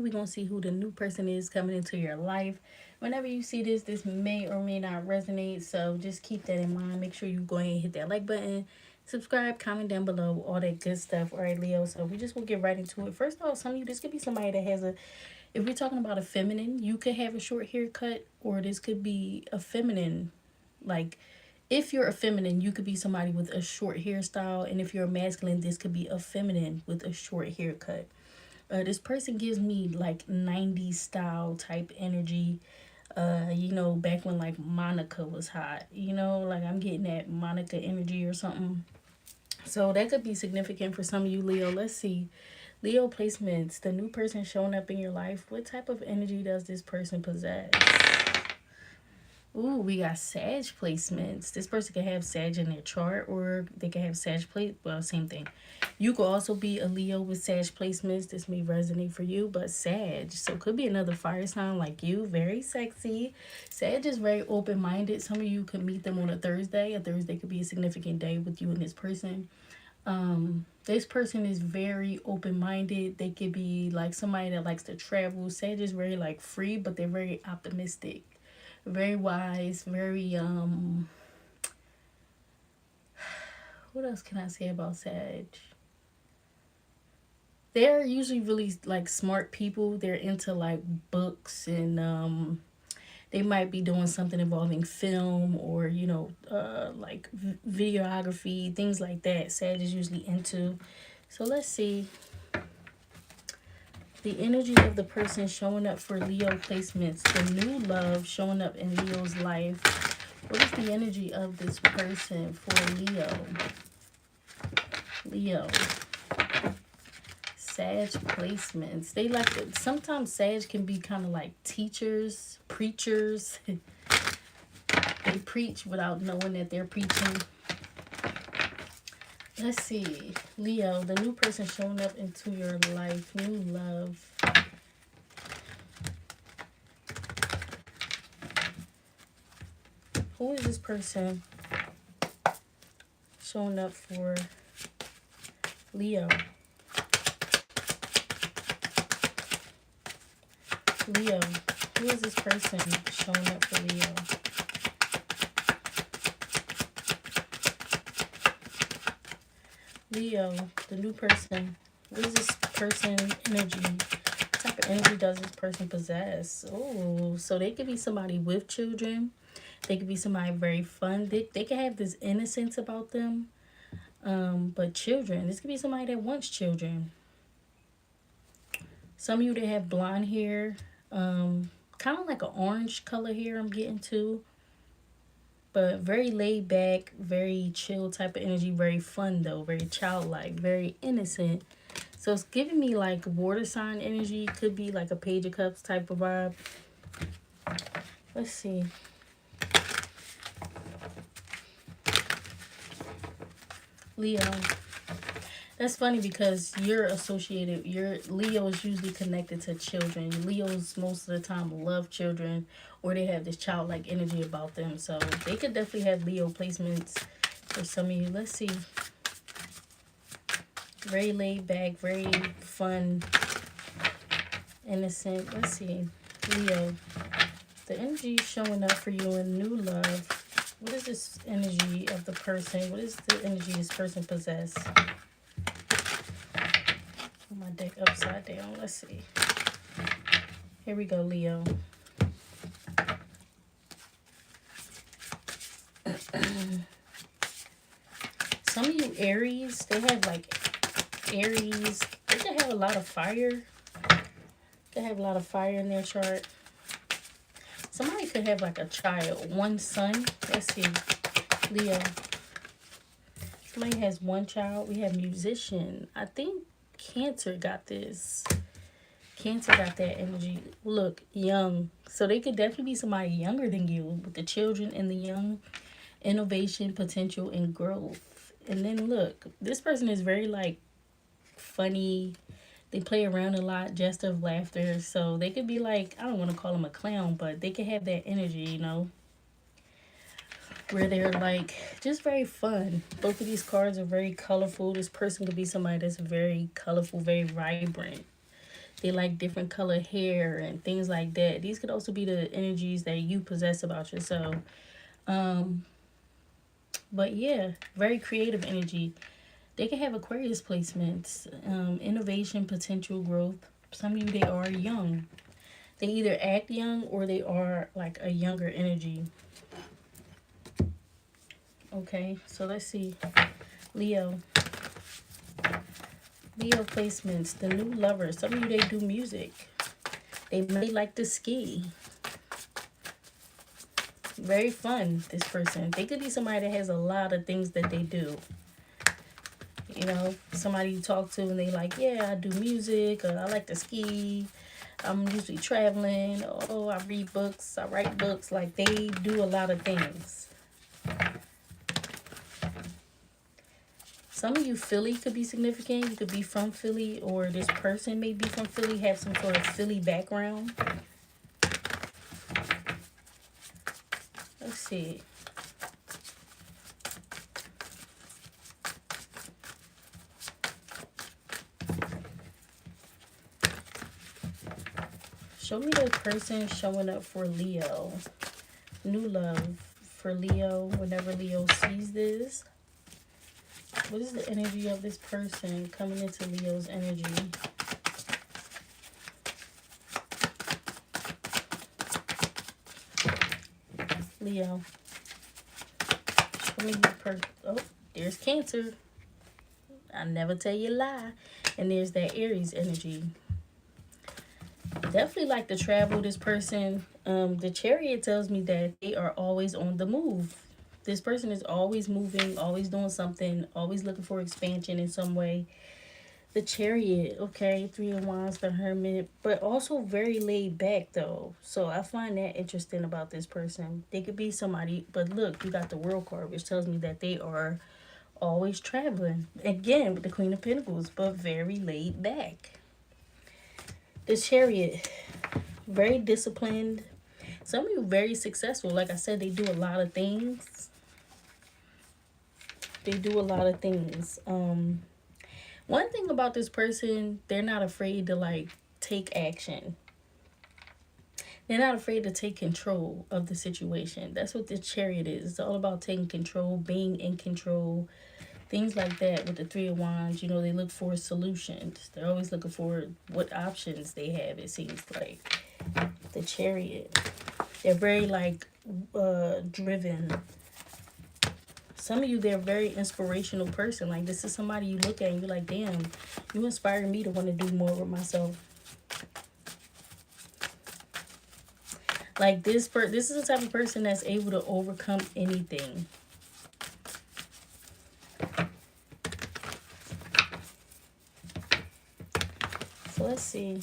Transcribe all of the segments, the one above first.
We're going to see who the new person is coming into your life. Whenever you see this, this may or may not resonate. So just keep that in mind. Make sure you go ahead and hit that like button. Subscribe, comment down below, all that good stuff. All right, Leo. So we just will get right into it. First of all, some of you, this could be somebody that has a, if we're talking about a feminine, you could have a short haircut, or this could be a feminine. Like, if you're a feminine, you could be somebody with a short hairstyle. And if you're a masculine, this could be a feminine with a short haircut. This person gives me like 90s style type energy. You know, back when like Monica was hot. You know, like I'm getting that Monica energy or something. So that could be significant for some of you, Leo. Let's see. Leo placements, the new person showing up in your life. What type of energy does this person possess? Ooh, we got Sag placements. This person can have Sag in their chart, or they can have Sag plate. Well, same thing. You could also be a Leo with Sag placements. This may resonate for you, but Sag. So could be another fire sign like you. Very sexy. Sag is very open-minded. Some of you could meet them on a Thursday. A Thursday could be a significant day with you and this person. This person is very open-minded. They could be like somebody that likes to travel. Sag is very like free, but they're very optimistic, very wise, very what else can I say about Sag? They're usually really like smart people. They're into like books, and they might be doing something involving film, or you know, like videography, things like that. Sag is usually into. So let's see the energy of the person showing up for Leo placements, the new love showing up in Leo's life. What is the energy of this person for Leo? Leo. Sag placements. They like to, sometimes Sag can be kind of like teachers, preachers. They preach without knowing that they're preaching. Let's see. Leo, the new person showing up into your life, new love. Who is this person showing up for Leo? Leo, who is this person showing up for Leo? Leo, the new person. What is this person energy? What type of energy does this person possess? Oh, so they could be somebody with children. They could be somebody very fun. They could have this innocence about them. But children, this could be somebody that wants children. Some of you that have blonde hair, kind of like an orange color hair I'm getting to. But very laid back, very chill type of energy, very fun though, very childlike, very innocent. So it's giving me like water sign energy. Could be like a Page of Cups type of vibe. Let's see. Leo. That's funny because you're associated, your Leo is usually connected to children. Leos most of the time love children, or they have this childlike energy about them. So they could definitely have Leo placements for some of you. Let's see. Very laid back, very fun, innocent. Let's see. Leo. The energy showing up for you in new love. What is this energy of the person? What is the energy this person possess? My deck upside down. Let's see. Here we go, Leo. Some of you Aries, they have like Aries. They can have a lot of fire. They have a lot of fire in their chart. Somebody could have like a child, one son. Let's see, Leo. Somebody has one child. We have musician. I think Cancer got this. Cancer got that energy. Look, young. So they could definitely be somebody younger than you with the children and the young. Innovation, potential, and growth. And then look, this person is very like funny. They play around a lot, jest of laughter. So they could be like, I don't want to call them a clown, but they could have that energy, you know, where they're like just very fun. Both of these cards are very colorful. This person could be somebody that's very colorful, very vibrant. They like different color hair and things like that. These could also be the energies that you possess about yourself. Um, but yeah, very creative energy. They can have Aquarius placements, innovation, potential growth. Some of you, they are young. They either act young or they are like a younger energy. Okay, so let's see. Leo. Leo placements, the new lovers. Some of you, they do music. They may like to ski. Very fun, this person. They could be somebody that has a lot of things that they do. You know, somebody you talk to and they like, yeah, I do music, or I like to ski, I'm usually traveling, oh, I read books, I write books. Like, they do a lot of things. Some of you, Philly could be significant. You could be from Philly, or this person may be from Philly, have some sort of Philly background. Let's see. Show me the person showing up for Leo. New love for Leo whenever Leo sees this. What is the energy of this person coming into Leo's energy? Leo. Show me the person. Oh, there's Cancer. I never tell you a lie. And there's that Aries energy. Definitely like to travel, this person. The Chariot tells me that they are always on the move. This person is always moving, always doing something, always looking for expansion in some way. The Chariot, okay, 3 of Wands, the Hermit, but also very laid back though. So I find that interesting about this person. They could be somebody, but look, you got the World card, which tells me that they are always traveling. Again, with the Queen of Pentacles, but very laid back. The Chariot, very disciplined. Some of you very successful. Like I said, they do a lot of things. They do a lot of things. One thing about this person, they're not afraid to like take action. They're not afraid to take control of the situation. That's what the Chariot is. It's all about taking control, being in control, things like that. With the 3 of Wands, you know, they look for solutions. They're always looking for what options they have, it seems like. The Chariot. They're very like driven. Some of you, they're a very inspirational person. Like, this is somebody you look at and you're like, damn, you inspire me to want to do more with myself. Like, this is the type of person that's able to overcome anything. So let's see.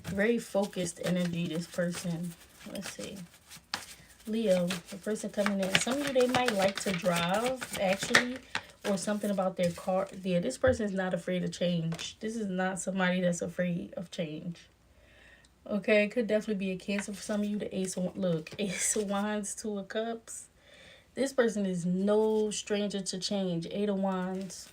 Very focused energy, this person. Let's see. Leo, the person coming in. Some of you, they might like to drive, actually, or something about their car. Yeah, this person is not afraid of change. This is not somebody that's afraid of change. Okay, it could definitely be a Cancer for some of you. The Ace of, look, Ace of Wands, 2 of Cups. This person is no stranger to change. 8 of Wands.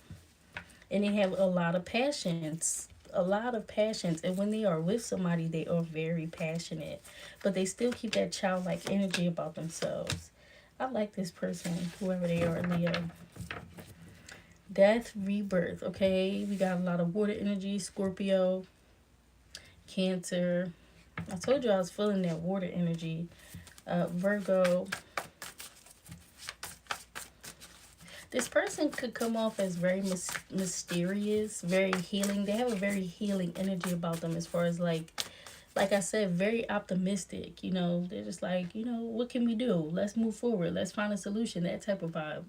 And they have a lot of passions. A lot of passions. And when they are with somebody, they are very passionate. But they still keep that childlike energy about themselves. I like this person, whoever they are, Leo. Death, rebirth. Okay, we got a lot of water energy. Scorpio, Cancer. I told you I was feeling that water energy. Virgo. This person could come off as very mysterious, very healing. They have a very healing energy about them, as far as like I said, very optimistic. You know, they're just like, you know, what can we do? Let's move forward. Let's find a solution. That type of vibe.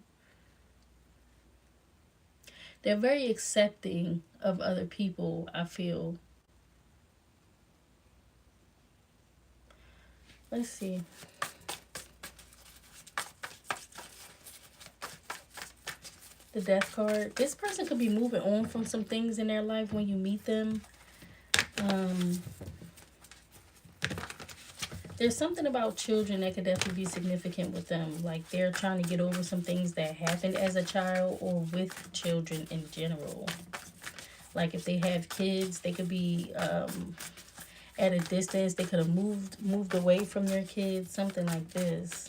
They're very accepting of other people, I feel. Let's see. The Death card. This person could be moving on from some things in their life when you meet them. There's something about children that could definitely be significant with them. Like they're trying to get over some things that happened as a child or with children in general. Like if they have kids, they could be at a distance. They could have moved away from their kids. Something like this.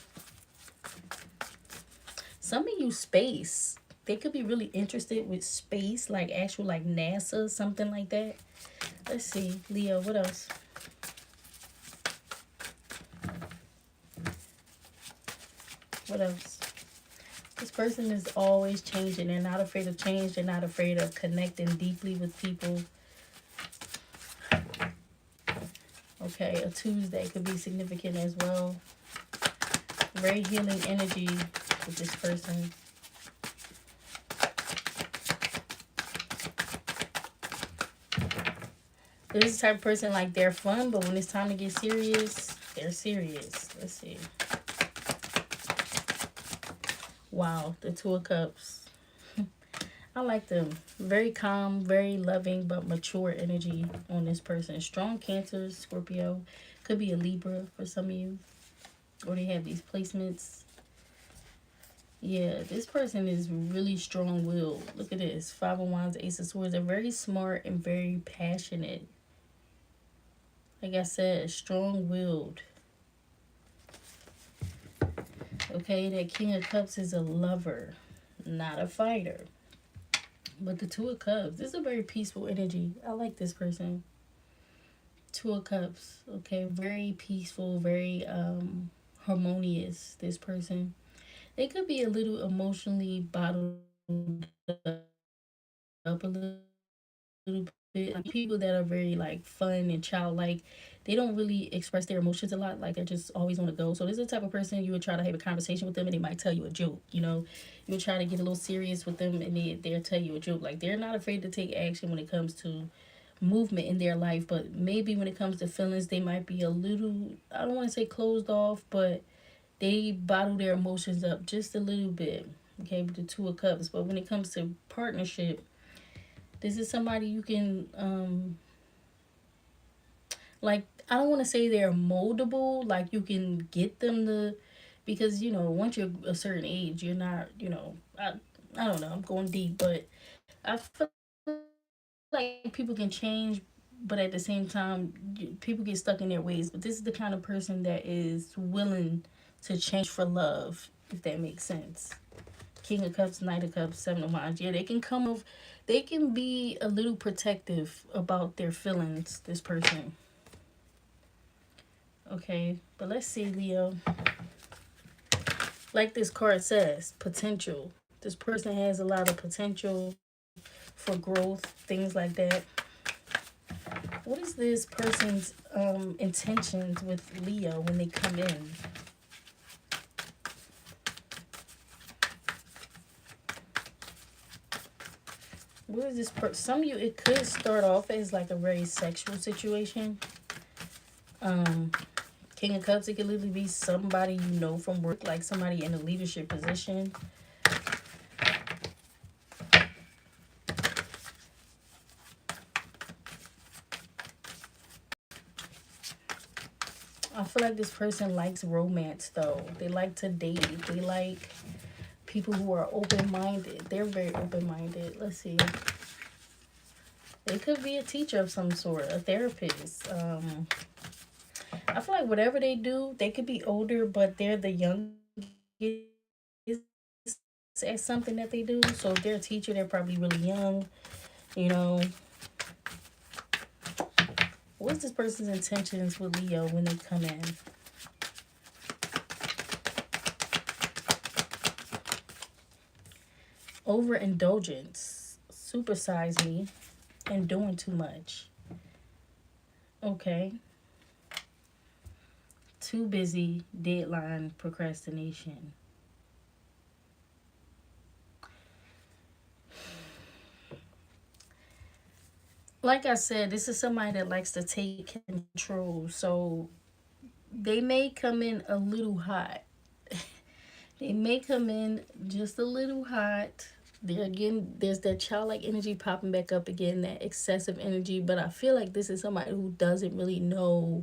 Some of you space. They could be really interested with space, like actual like NASA, something like that. Let's see, Leo. What else? What else? This person is always changing. They're not afraid of change. They're not afraid of connecting deeply with people. Okay, a Tuesday could be significant as well. Very healing energy with this person. This is the type of person like they're fun, but when it's time to get serious, they're serious. Let's see. Wow, the Two of Cups. I like them. Very calm, very loving, but mature energy on this person. Strong Cancer, Scorpio. Could be a Libra for some of you. Or they have these placements. Yeah, this person is really strong-willed. Look at this. Five of Wands, Ace of Swords. They're very smart and very passionate. Like I said, strong-willed. Okay, that King of Cups is a lover, not a fighter. But the Two of Cups, this is a very peaceful energy. I like this person. Two of Cups, okay, very peaceful, very harmonious, this person. They could be a little emotionally bottled up a little bit. Like people that are very like fun and childlike, they don't really express their emotions a lot. Like they're just always on the go. So this is the type of person you would try to have a conversation with them and they might tell you a joke. You know, you would try to get a little serious with them and they'll tell you a joke. Like they're not afraid to take action when it comes to movement in their life, but maybe when it comes to feelings, they might be a little, I don't want to say closed off, but they bottle their emotions up just a little bit. Okay, with the Two of Cups. But when it comes to partnership, this is somebody you can like, I don't want to say they're moldable, like you can get them to, because you know once you're a certain age you're not, you know, I don't know, I'm going deep, but I feel like people can change, but at the same time people get stuck in their ways. But this is the kind of person that is willing to change for love, if that makes sense. King of Cups, Knight of Cups, Seven of Wands. Yeah, they can come of, they can be a little protective about their feelings, this person. Okay, but let's see, Leo. Like this card says, potential. This person has a lot of potential for growth, things like that. What is this person's intentions with Leo when they come in? What is this person? Some of you, it could start off as like a very sexual situation. King of Cups, it could literally be somebody you know from work, like somebody in a leadership position. I feel like this person likes romance though. They like to date. They like people who are open-minded. They're very open-minded. Let's see. They could be a teacher of some sort, a therapist. I feel like whatever they do, they could be older, but they're the youngest at something that they do. So if they're a teacher, they're probably really young, you know. What's this person's intentions with Leo when they come in? Overindulgence, supersize me, and doing too much. Okay. Too busy, deadline, procrastination. Like I said, this is somebody that likes to take control. So they may come in a little hot. They may come in just a little hot. There again, there's that childlike energy popping back up again, that excessive energy. But I feel like this is somebody who doesn't really know